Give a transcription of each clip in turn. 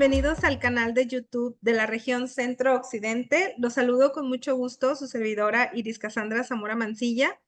bienvenidos al canal de YouTube de la región Centro-Occidente. Los saludo con mucho gusto, su servidora Iris Cassandra Zamora Mancilla.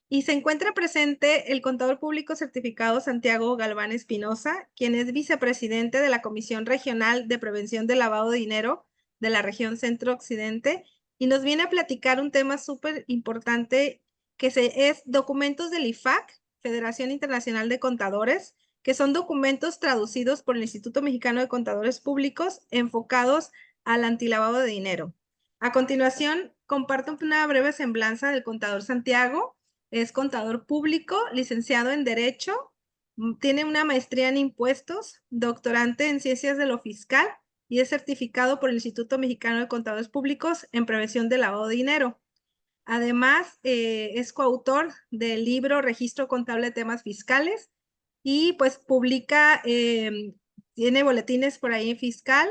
Y se encuentra presente el contador público certificado Santiago Galván Espinosa, quien es vicepresidente de la Comisión Regional de Prevención del Lavado de Dinero de la región Centro-Occidente, y nos viene a platicar un tema súper importante es documentos del IFAC, Federación Internacional de Contadores, que son documentos traducidos por el Instituto Mexicano de Contadores Públicos enfocados al antilavado de dinero. A continuación, comparto una breve semblanza del contador Santiago. Es contador público, licenciado en Derecho, tiene una maestría en Impuestos, doctorante en Ciencias de lo Fiscal y es certificado por el Instituto Mexicano de Contadores Públicos en Prevención del Lavado de Dinero. Además, es coautor del libro Registro Contable de Temas Fiscales y pues publica, tiene boletines por ahí en fiscal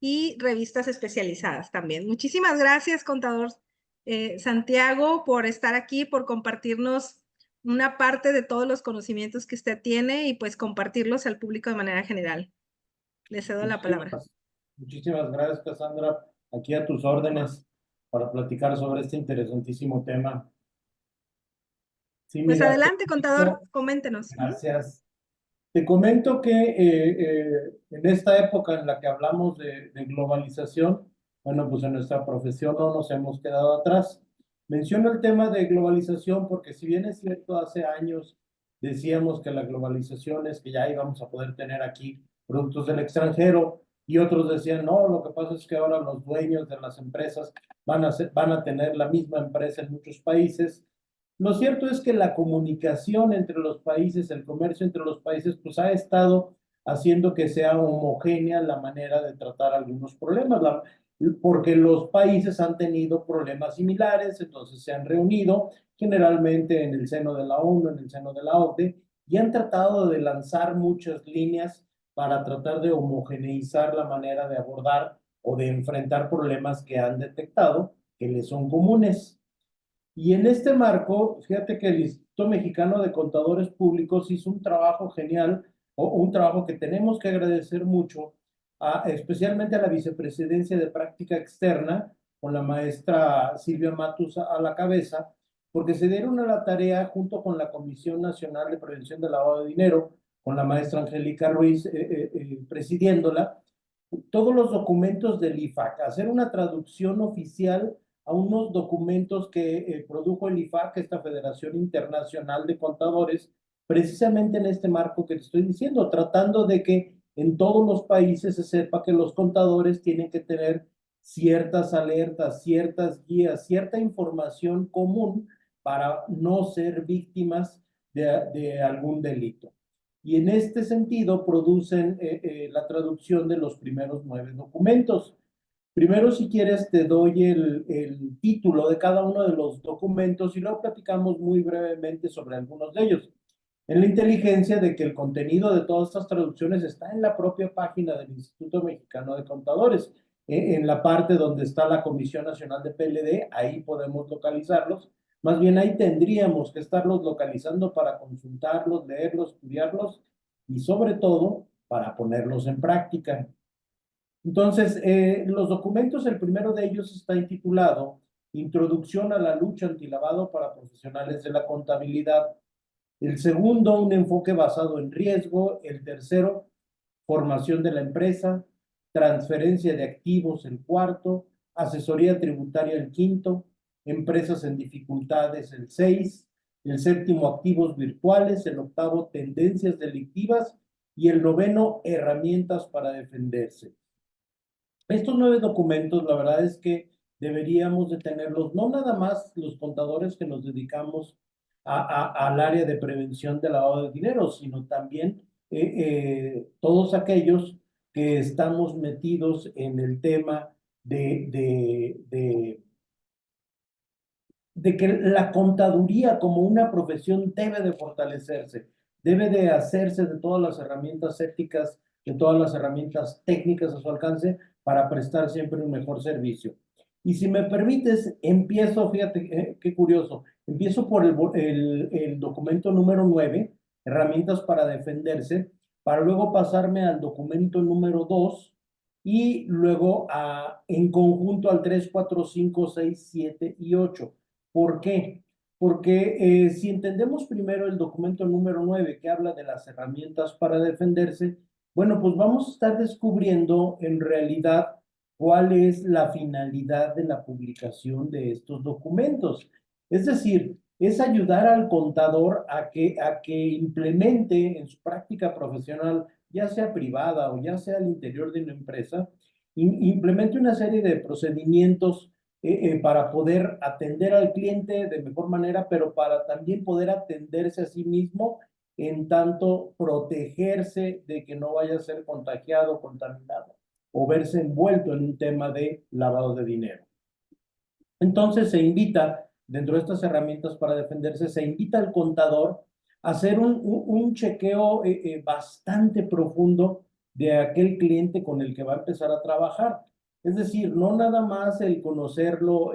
y revistas especializadas también. Muchísimas gracias, contador Santiago, por estar aquí, por compartirnos una parte de todos los conocimientos que usted tiene y pues compartirlos al público de manera general. Le cedo la palabra. Muchísimas gracias, Cassandra. Aquí a tus órdenes para platicar sobre este interesantísimo tema. Sí, Pues mira, adelante, contador, coméntenos. Gracias. Te comento que en esta época en la que hablamos de globalización, bueno, pues en nuestra profesión no nos hemos quedado atrás. Menciono el tema de globalización porque si bien es cierto, hace años decíamos que la globalización es que ya íbamos a poder tener aquí productos del extranjero y otros decían, no, lo que pasa es que ahora los dueños de las empresas van a tener la misma empresa en muchos países. Lo cierto es que la comunicación entre los países, el comercio entre los países, pues ha estado haciendo que sea homogénea la manera de tratar algunos problemas, porque los países han tenido problemas similares, entonces se han reunido generalmente en el seno de la ONU, en el seno de la OCDE, y han tratado de lanzar muchas líneas para tratar de homogeneizar la manera de abordar o de enfrentar problemas que han detectado que les son comunes. Y en este marco, fíjate que el Instituto Mexicano de Contadores Públicos hizo un trabajo genial, o un trabajo que tenemos que agradecer mucho, especialmente a la Vicepresidencia de Práctica Externa, con la maestra Silvia Matus a la cabeza, porque se dieron a la tarea, junto con la Comisión Nacional de Prevención del Lavado de Dinero, con la maestra Angélica Ruiz presidiéndola, todos los documentos del IFAC, hacer una traducción oficial a unos documentos que produjo el IFAC, esta Federación Internacional de Contadores, precisamente en este marco que te estoy diciendo, tratando de que en todos los países se sepa que los contadores tienen que tener ciertas alertas, ciertas guías, cierta información común para no ser víctimas de algún delito. Y en este sentido producen la traducción de los primeros 9 documentos. Primero, si quieres, te doy el título de cada uno de los documentos y luego platicamos muy brevemente sobre algunos de ellos. En la inteligencia de que el contenido de todas estas traducciones está en la propia página del Instituto Mexicano de Contadores, en la parte donde está la Comisión Nacional de PLD, ahí podemos localizarlos. Más bien ahí tendríamos que estarlos localizando para consultarlos, leerlos, estudiarlos y sobre todo para ponerlos en práctica. Entonces, los documentos, el primero de ellos está intitulado Introducción a la lucha antilavado para profesionales de la contabilidad. El segundo, un enfoque basado en riesgo. El tercero, formación de la empresa. Transferencia de activos, el cuarto. Asesoría tributaria, el quinto. Empresas en dificultades, el 6. El séptimo, activos virtuales. El octavo, tendencias delictivas. Y el noveno, herramientas para defenderse. Estos 9 documentos, la verdad es que deberíamos de tenerlos, no nada más los contadores que nos dedicamos al área de prevención del lavado de dinero, sino también todos aquellos que estamos metidos en el tema de que la contaduría como una profesión debe de fortalecerse, debe de hacerse de todas las herramientas éticas, de todas las herramientas técnicas a su alcance para prestar siempre un mejor servicio. Y si me permites, empiezo, fíjate, qué curioso, empiezo por el documento número 9, herramientas para defenderse, para luego pasarme al documento número 2, y luego en conjunto al 3, 4, 5, 6, 7 y 8. ¿Por qué? Porque si entendemos primero el documento número 9 que habla de las herramientas para defenderse, bueno, pues vamos a estar descubriendo en realidad cuál es la finalidad de la publicación de estos documentos. Es decir, es ayudar al contador a que implemente en su práctica profesional, ya sea privada o ya sea al interior de una empresa, implemente una serie de procedimientos para poder atender al cliente de mejor manera, pero para también poder atenderse a sí mismo, en tanto protegerse de que no vaya a ser contagiado, contaminado o verse envuelto en un tema de lavado de dinero. Entonces se invita, dentro de estas herramientas para defenderse, se invita al contador a hacer un chequeo bastante profundo de aquel cliente con el que va a empezar a trabajar. Es decir, no nada más el conocerlo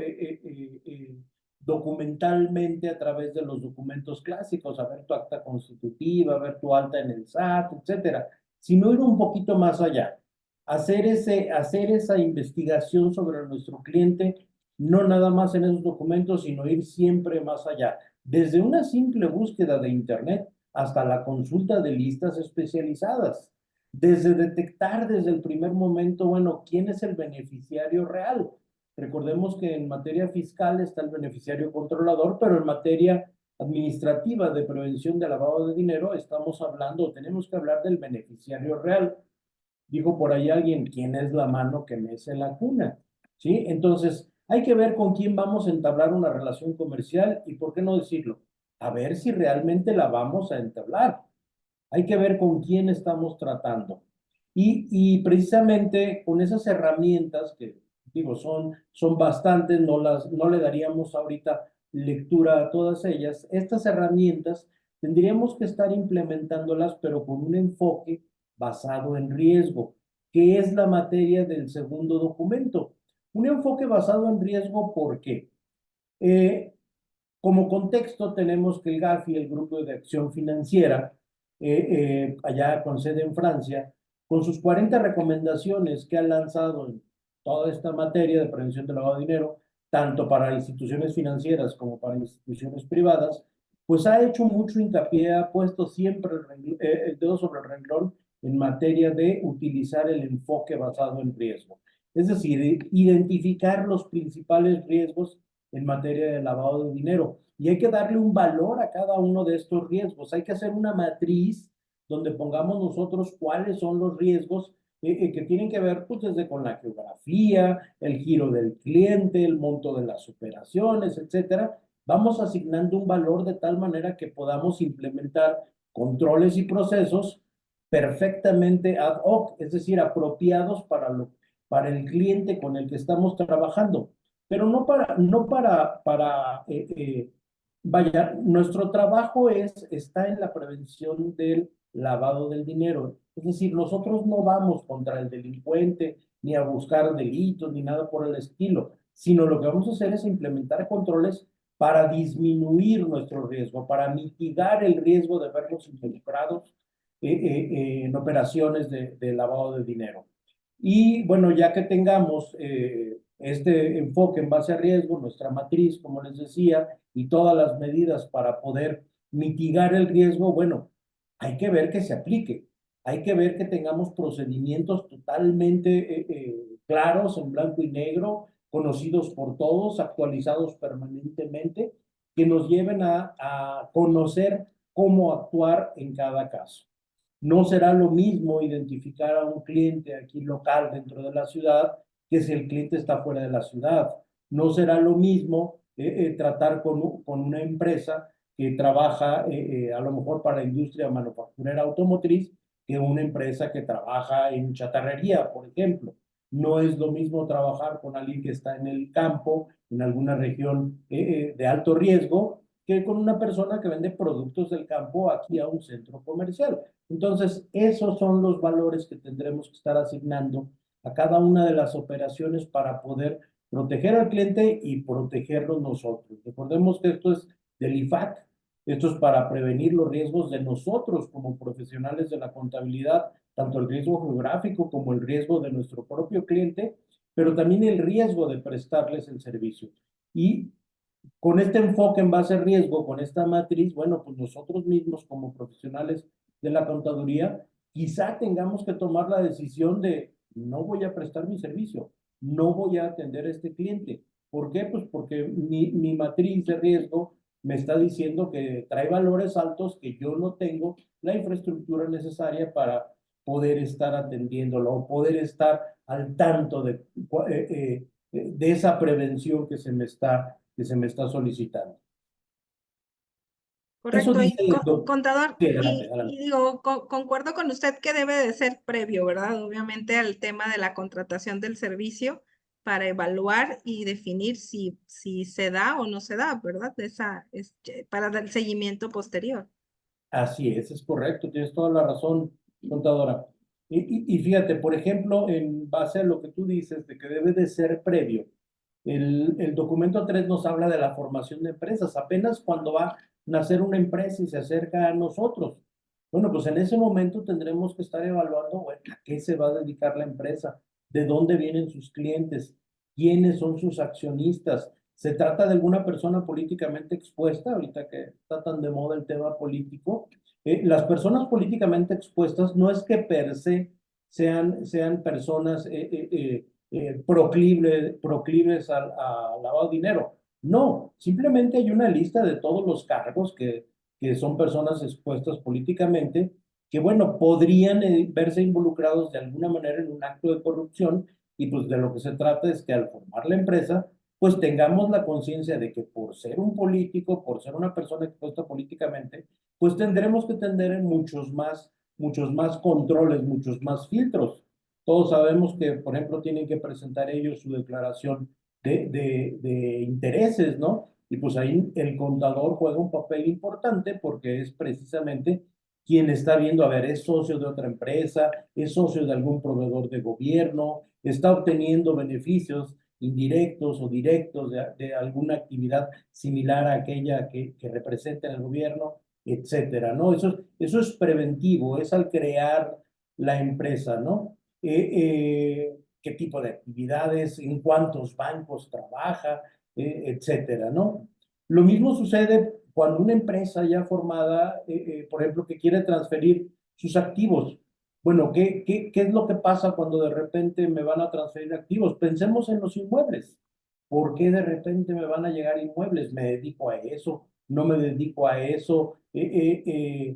documentalmente a través de los documentos clásicos, a ver tu acta constitutiva, a ver tu alta en el SAT, etcétera, sino ir un poquito más allá. Hacer esa investigación sobre nuestro cliente, no nada más en esos documentos, sino ir siempre más allá, desde una simple búsqueda de Internet hasta la consulta de listas especializadas, desde detectar desde el primer momento, bueno, quién es el beneficiario real. Recordemos que en materia fiscal está el beneficiario controlador, pero en materia administrativa de prevención de lavado de dinero estamos hablando, tenemos que hablar del beneficiario real. Dijo por ahí alguien, ¿quién es la mano que mece la cuna? ¿Sí? Entonces, hay que ver con quién vamos a entablar una relación comercial y, ¿por qué no decirlo? A ver si realmente la vamos a entablar. Hay que ver con quién estamos tratando. Y precisamente con esas herramientas que, digo, son bastantes, no le daríamos ahorita lectura a todas ellas. Estas herramientas tendríamos que estar implementándolas, pero con un enfoque basado en riesgo, que es la materia del segundo documento. Un enfoque basado en riesgo, ¿por qué? Eh, Como contexto tenemos que el GAFI, el Grupo de Acción Financiera, allá con sede en Francia, con sus 40 recomendaciones que ha lanzado en toda esta materia de prevención del lavado de dinero, tanto para instituciones financieras como para instituciones privadas, pues ha hecho mucho hincapié, ha puesto siempre el dedo sobre el renglón en materia de utilizar el enfoque basado en riesgo. Es decir, identificar los principales riesgos en materia de lavado de dinero. Y hay que darle un valor a cada uno de estos riesgos. Hay que hacer una matriz donde pongamos nosotros cuáles son los riesgos que tienen que ver pues desde con la geografía, el giro del cliente, el monto de las operaciones, etcétera. Vamos asignando un valor de tal manera que podamos implementar controles y procesos perfectamente ad hoc, es decir, apropiados para el cliente con el que estamos trabajando, pero vaya, nuestro trabajo está en la prevención del lavado del dinero. Es decir, nosotros no vamos contra el delincuente, ni a buscar delitos, ni nada por el estilo, sino lo que vamos a hacer es implementar controles para disminuir nuestro riesgo, para mitigar el riesgo de vernos involucrados en operaciones de lavado de dinero. Y bueno, ya que tengamos este enfoque en base a riesgo, nuestra matriz, como les decía, y todas las medidas para poder mitigar el riesgo, bueno, hay que ver que se aplique, hay que ver que tengamos procedimientos totalmente claros, en blanco y negro, conocidos por todos, actualizados permanentemente, que nos lleven a conocer cómo actuar en cada caso. No será lo mismo identificar a un cliente aquí local dentro de la ciudad que si el cliente está fuera de la ciudad. No será lo mismo tratar con una empresa que trabaja a lo mejor para la industria manufacturera automotriz que una empresa que trabaja en chatarrería, por ejemplo. No es lo mismo trabajar con alguien que está en el campo, en alguna región de alto riesgo, que con una persona que vende productos del campo aquí a un centro comercial. Entonces, esos son los valores que tendremos que estar asignando a cada una de las operaciones para poder proteger al cliente y protegernos nosotros. Recordemos que esto es del IFAC, esto es para prevenir los riesgos de nosotros como profesionales de la contabilidad tanto el riesgo geográfico como el riesgo de nuestro propio cliente, pero también el riesgo de prestarles el servicio. Y con este enfoque en base a riesgo, con esta matriz, bueno, pues nosotros mismos como profesionales de la contaduría, quizá tengamos que tomar la decisión de no voy a prestar mi servicio, no voy a atender a este cliente. ¿Por qué? Pues porque mi matriz de riesgo me está diciendo que trae valores altos que yo no tengo la infraestructura necesaria para poder estar atendiéndolo o poder estar al tanto de esa prevención que se me está solicitando. Eso Correcto. dice el doctor. Contador, Sí, adelante, adelante. y digo, concuerdo con usted que debe de ser previo, ¿verdad? Obviamente al tema de la contratación del servicio para evaluar y definir si se da o no se da, ¿verdad? Para dar el seguimiento posterior. Así es correcto, tienes toda la razón, contadora. Y fíjate, por ejemplo, en base a lo que tú dices de que debe de ser previo, el documento 3 nos habla de la formación de empresas, apenas cuando va a nacer una empresa y se acerca a nosotros. Bueno, pues en ese momento tendremos que estar evaluando, bueno, a qué se va a dedicar la empresa, de dónde vienen sus clientes, quiénes son sus accionistas. ¿Se trata de alguna persona políticamente expuesta? Ahorita que está tan de moda el tema político. Las personas políticamente expuestas no es que per se sean personas proclives a lavado de dinero. No, simplemente hay una lista de todos los cargos que son personas expuestas políticamente, que bueno, podrían verse involucrados de alguna manera en un acto de corrupción, y pues de lo que se trata es que al formar la empresa, pues tengamos la conciencia de que por ser un político, por ser una persona expuesta políticamente, pues tendremos que tener muchos más controles, muchos más filtros. Todos sabemos que, por ejemplo, tienen que presentar ellos su declaración de intereses, ¿no? Y pues ahí el contador juega un papel importante porque es precisamente quien está viendo, a ver, es socio de otra empresa, es socio de algún proveedor de gobierno, está obteniendo beneficios indirectos o directos de alguna actividad similar a aquella que representa en el gobierno, etcétera, ¿no? Eso es preventivo, es al crear la empresa, ¿no? Qué tipo de actividades, en cuántos bancos trabaja, etcétera, ¿no? Lo mismo sucede cuando una empresa ya formada, por ejemplo, que quiere transferir sus activos. Bueno, ¿qué es lo que pasa cuando de repente me van a transferir activos? Pensemos en los inmuebles. ¿Por qué de repente me van a llegar inmuebles? ¿Me dedico a eso? ¿No me dedico a eso? ¿Se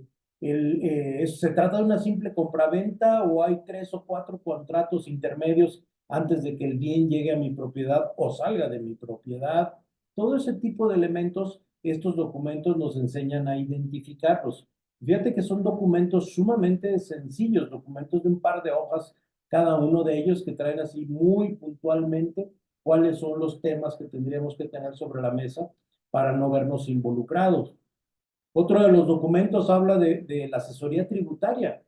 trata de una simple compraventa o hay 3 o 4 contratos intermedios antes de que el bien llegue a mi propiedad o salga de mi propiedad? Todo ese tipo de elementos, estos documentos nos enseñan a identificarlos. Fíjate que son documentos sumamente sencillos, documentos de un par de hojas, cada uno de ellos que traen así muy puntualmente cuáles son los temas que tendríamos que tener sobre la mesa para no vernos involucrados. Otro de los documentos habla de la asesoría tributaria.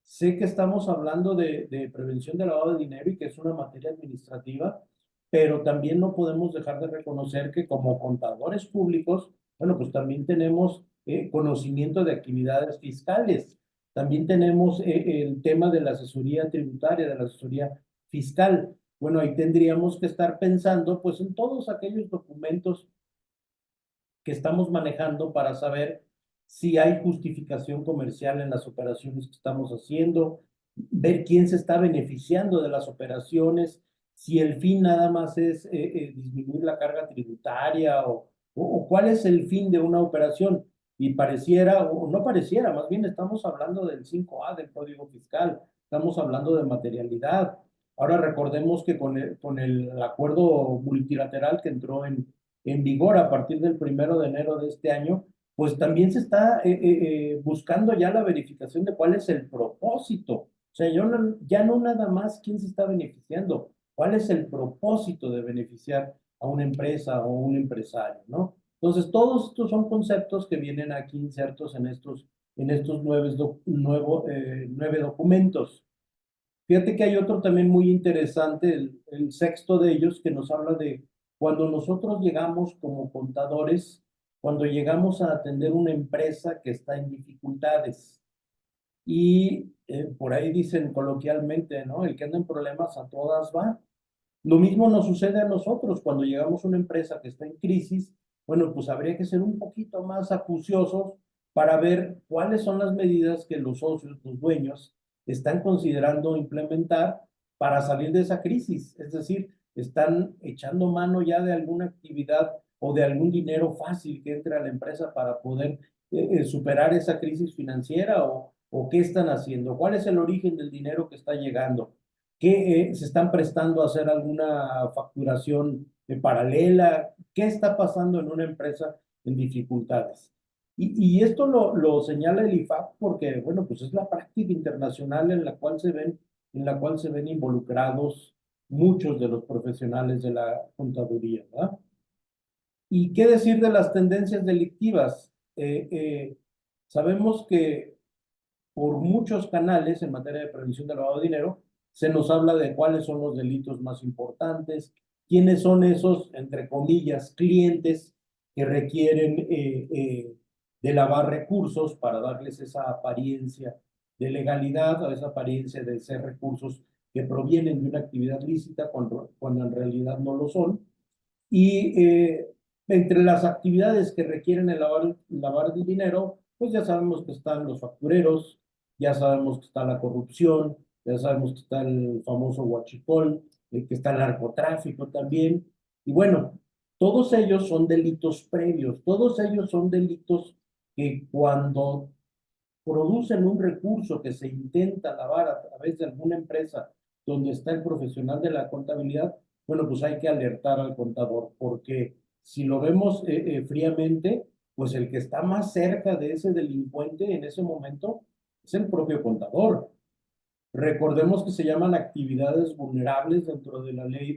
Sé que estamos hablando de prevención de lavado de dinero y que es una materia administrativa, pero también no podemos dejar de reconocer que como contadores públicos, bueno, pues también tenemos conocimiento de actividades fiscales. También tenemos el tema de la asesoría tributaria, de la asesoría fiscal. Bueno, ahí tendríamos que estar pensando pues en todos aquellos documentos que estamos manejando para saber si hay justificación comercial en las operaciones que estamos haciendo, ver quién se está beneficiando de las operaciones, si el fin nada más es disminuir la carga tributaria o cuál es el fin de una operación. Y pareciera, o no pareciera, más bien estamos hablando del 5A del Código Fiscal, estamos hablando de materialidad. Ahora recordemos que con el acuerdo multilateral que entró en vigor a partir del 1 de enero de este año, pues también se está buscando ya la verificación de cuál es el propósito. O sea, ya no nada más quién se está beneficiando, cuál es el propósito de beneficiar a una empresa o un empresario, ¿no? Entonces, todos estos son conceptos que vienen aquí insertos en estos 9 documentos. Fíjate que hay otro también muy interesante, el sexto de ellos, que nos habla de cuando nosotros llegamos como contadores, cuando llegamos a atender una empresa que está en dificultades. y por ahí dicen coloquialmente, ¿no? El que anda en problemas a todas va. Lo mismo nos sucede a nosotros cuando llegamos a una empresa que está en crisis. Bueno, pues habría que ser un poquito más acuciosos para ver cuáles son las medidas que los socios, los dueños, están considerando implementar para salir de esa crisis. Es decir, están echando mano ya de alguna actividad o de algún dinero fácil que entre a la empresa para poder superar esa crisis financiera, o qué están haciendo, cuál es el origen del dinero que está llegando, que se están prestando a hacer alguna facturación paralela, qué está pasando en una empresa en dificultades. Y esto lo señala el IFAC porque, bueno, pues es la práctica internacional en la cual se ven involucrados muchos de los profesionales de la contaduría, ¿verdad? ¿Y qué decir de las tendencias delictivas? Sabemos que por muchos canales en materia de prevención del lavado de dinero, se nos habla de cuáles son los delitos más importantes, quiénes son esos, entre comillas, clientes que requieren de lavar recursos para darles esa apariencia de legalidad o esa apariencia de ser recursos que provienen de una actividad lícita cuando en realidad no lo son. Y entre las actividades que requieren el lavar el dinero, pues ya sabemos que están los factureros, ya sabemos que está la corrupción, ya sabemos que está el famoso huachicol, que está el narcotráfico también. Y bueno, todos ellos son delitos previos, todos ellos son delitos que cuando producen un recurso que se intenta lavar a través de alguna empresa donde está el profesional de la contabilidad, bueno, pues hay que alertar al contador, porque si lo vemos fríamente, pues el que está más cerca de ese delincuente en ese momento es el propio contador. Recordemos que se llaman actividades vulnerables dentro de la ley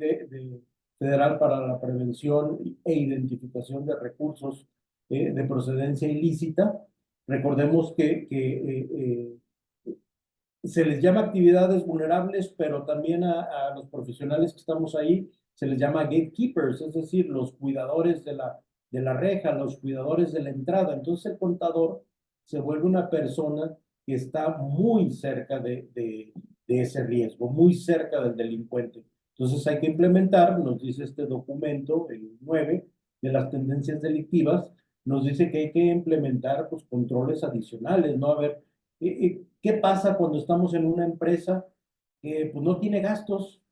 federal para la prevención e identificación de recursos de procedencia ilícita. Recordemos que se les llama actividades vulnerables, pero también a los profesionales que estamos ahí se les llama gatekeepers, es decir, los cuidadores de la reja, los cuidadores de la entrada. Entonces el contador se vuelve una persona que está muy cerca de ese riesgo, muy cerca del delincuente. Entonces hay que implementar, nos dice este documento, el 9 de las tendencias delictivas, nos dice que hay que implementar pues, controles adicionales, ¿no? A ver, ¿qué pasa cuando estamos en una empresa que pues, no tiene gastos,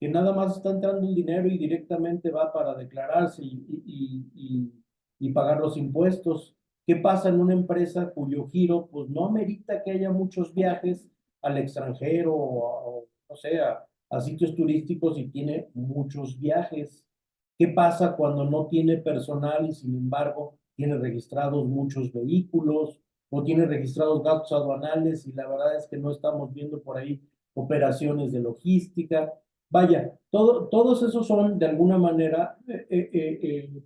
que nada más está entrando el dinero y directamente va para declararse y pagar los impuestos? ¿Qué pasa en una empresa cuyo giro pues, no amerita que haya muchos viajes al extranjero o no sé, a sitios turísticos y tiene muchos viajes? ¿Qué pasa cuando no tiene personal y sin embargo tiene registrados muchos vehículos o tiene registrados gastos aduanales y la verdad es que no estamos viendo por ahí operaciones de logística? Vaya, todos esos son de alguna manera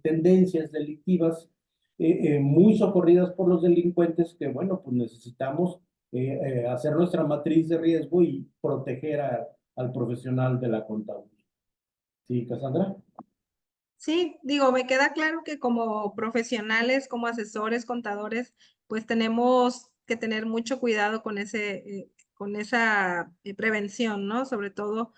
tendencias delictivas muy socorridas por los delincuentes que, bueno, pues necesitamos hacer nuestra matriz de riesgo y proteger al profesional de la contaduría. ¿Sí, Cassandra? Sí, digo, me queda claro que como profesionales, como asesores, contadores, pues tenemos que tener mucho cuidado con con esa prevención, ¿no? Sobre todo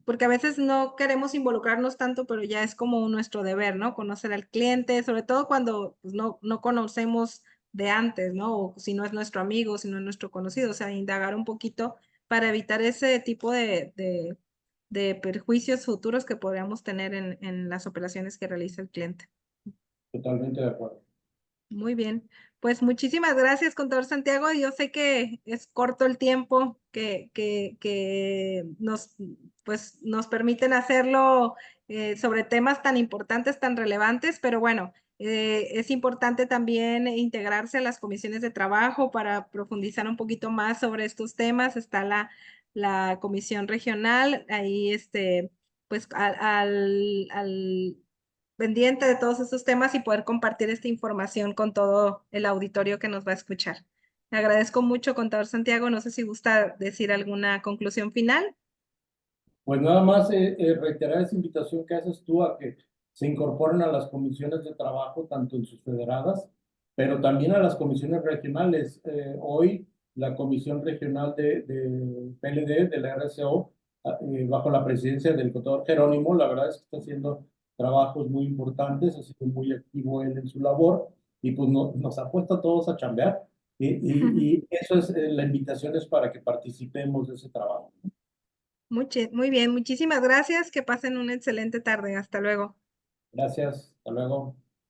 porque a veces no queremos involucrarnos tanto, pero ya es como nuestro deber, ¿no? Conocer al cliente, sobre todo cuando pues, no conocemos de antes, ¿no? O si no es nuestro amigo, si no es nuestro conocido, o sea, indagar un poquito para evitar ese tipo de perjuicios futuros que podríamos tener en las operaciones que realiza el cliente. Totalmente de acuerdo. Muy bien. Pues muchísimas gracias, contador Santiago. Yo sé que es corto el tiempo que pues, nos permiten hacerlo sobre temas tan importantes, tan relevantes, pero bueno, es importante también integrarse a las comisiones de trabajo para profundizar un poquito más sobre estos temas. Está la comisión regional, ahí pues al pendiente de todos estos temas y poder compartir esta información con todo el auditorio que nos va a escuchar. Le agradezco mucho, contador Santiago. No sé si gusta decir alguna conclusión final. Pues nada más reiterar esa invitación que haces tú a que se incorporen a las comisiones de trabajo, tanto en sus federadas, pero también a las comisiones regionales. Hoy la Comisión Regional de PLD, de la RCO, bajo la presidencia del contador Jerónimo. La verdad es que está haciendo trabajos muy importantes, ha sido muy activo él en su labor y pues nos ha puesto a todos a chambear. Y eso es, la invitación es para que participemos de ese trabajo. Muy bien, muchísimas gracias. Que pasen una excelente tarde. Hasta luego. Gracias, hasta luego.